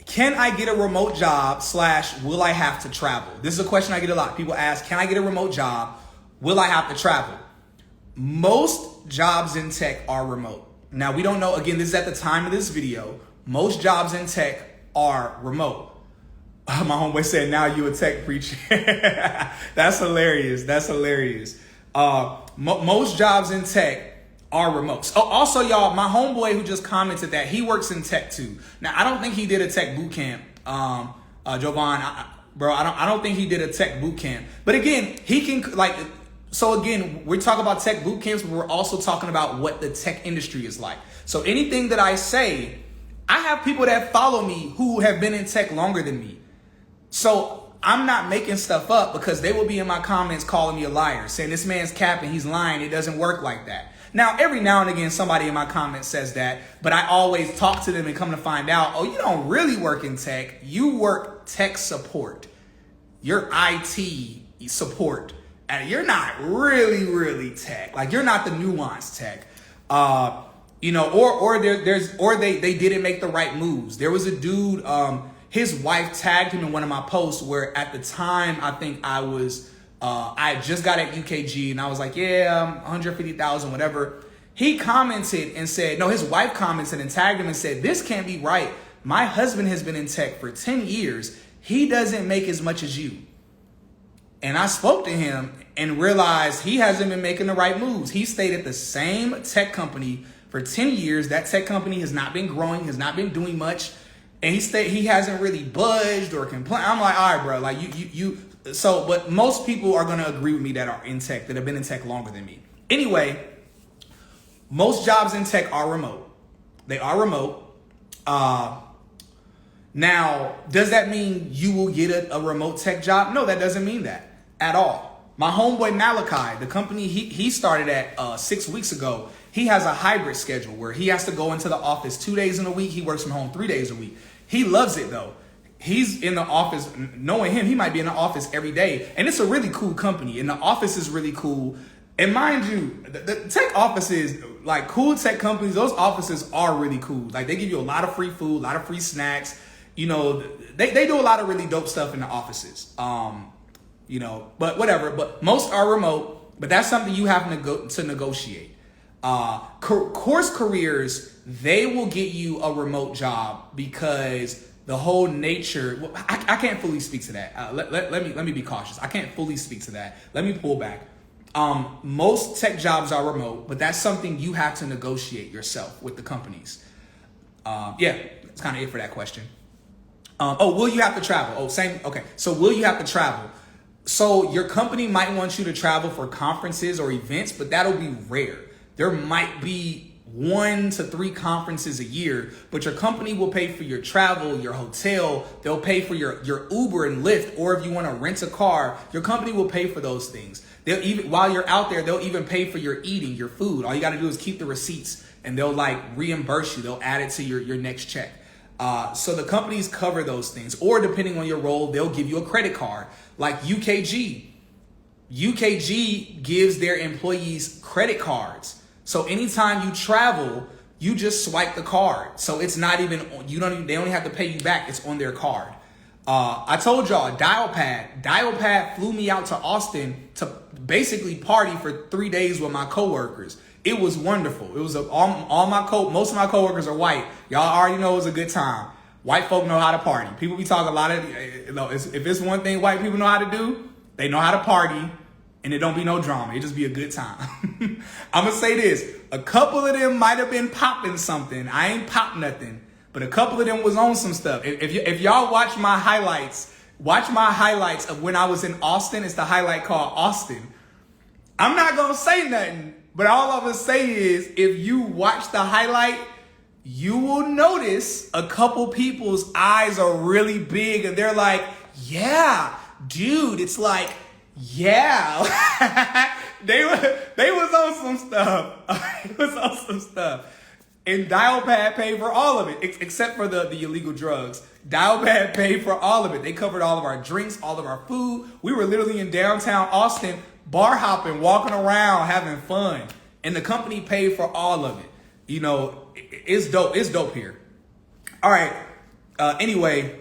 Can I get a remote job / will I have to travel? This is a question I get a lot. People ask, can I get a remote job? Will I have to travel? Most jobs in tech are remote. Now, we don't know. Again, this is at the time of this video. Most jobs in tech are remote. My homeboy said, now you a tech preacher. That's hilarious. That's hilarious. Most jobs in tech are remote. So also, y'all, my homeboy who just commented that he works in tech too. Now, I don't think he did a tech boot camp, Jovan. I don't think he did a tech boot camp. But again, he can so again, we're talking about tech boot camps, but we're also talking about what the tech industry is like. So anything that I say, I have people that follow me who have been in tech longer than me. So I'm not making stuff up, because they will be in my comments calling me a liar, saying this man's capping, he's lying, it doesn't work like that. Now, every now and again, somebody in my comments says that, but I always talk to them and come to find out, oh, you don't really work in tech. You work tech support. You're IT support. And you're not really tech. Like, you're not the nuanced tech. They didn't make the right moves. There was a dude, his wife tagged him in one of my posts where at the time, I think I had just got at UKG and I was like, yeah, 150,000, whatever. He commented and said, no, his wife commented and tagged him and said, this can't be right. My husband has been in tech for 10 years. He doesn't make as much as you. And I spoke to him and realized he hasn't been making the right moves. He stayed at the same tech company for 10 years. That tech company has not been growing, has not been doing much. And he hasn't really budged or complained. I'm like, all right, bro, like but most people are going to agree with me that are in tech, that have been in tech longer than me. Anyway, most jobs in tech are remote. They are remote. Now, does that mean you will get a remote tech job? No, that doesn't mean that at all. My homeboy Malachi, the company he started at 6 weeks ago, he has a hybrid schedule where he has to go into the office 2 days in a week. He works from home 3 days a week. He loves it though. He's in the office, knowing him, he might be in the office every day. And it's a really cool company. And the office is really cool. And mind you, the tech offices, like cool tech companies, those offices are really cool. Like, they give you a lot of free food, a lot of free snacks. You know, they do a lot of really dope stuff in the offices. But whatever. But most are remote. But that's something you have to negotiate. CourseCareers, they will get you a remote job because the whole nature. Well, I can't fully speak to that. Let me be cautious. I can't fully speak to that. Let me pull back. Most tech jobs are remote, but that's something you have to negotiate yourself with the companies. That's kind of it for that question. Will you have to travel? Same. Okay. So will you have to travel? So your company might want you to travel for conferences or events, but that'll be rare. There might be 1 to 3 conferences a year, but your company will pay for your travel, your hotel. They'll pay for your Uber and Lyft, or if you want to rent a car, your company will pay for those things. They'll even, while you're out there, they'll even pay for your eating, your food. All you got to do is keep the receipts and they'll reimburse you. They'll add it to your next check. So the companies cover those things, or depending on your role, they'll give you a credit card like UKG. UKG gives their employees credit cards. So anytime you travel, you just swipe the card. So it's not even, they only have to pay you back. It's on their card. I told y'all, Dialpad flew me out to Austin to basically party for 3 days with my coworkers. It was wonderful. It was most of my coworkers are white. Y'all already know it was a good time. White folk know how to party. People be talking a lot of, if it's one thing white people know how to do, they know how to party, and it don't be no drama. It just be a good time. I'm going to say this. A couple of them might have been popping something. I ain't popped nothing, but a couple of them was on some stuff. If y'all watch my highlights of when I was in Austin. It's the highlight called Austin. I'm not going to say nothing, but all I'm going to say is if you watch the highlight, you will notice a couple people's eyes are really big and they're like, yeah, dude, it's like, yeah. they was on some stuff. It was on some stuff. And Dialpad paid for all of it, except for the illegal drugs. Dialpad paid for all of it. They covered all of our drinks, all of our food. We were literally in downtown Austin, bar hopping, walking around, having fun. And the company paid for all of it. You know, it's dope. It's dope here. All right. Anyway,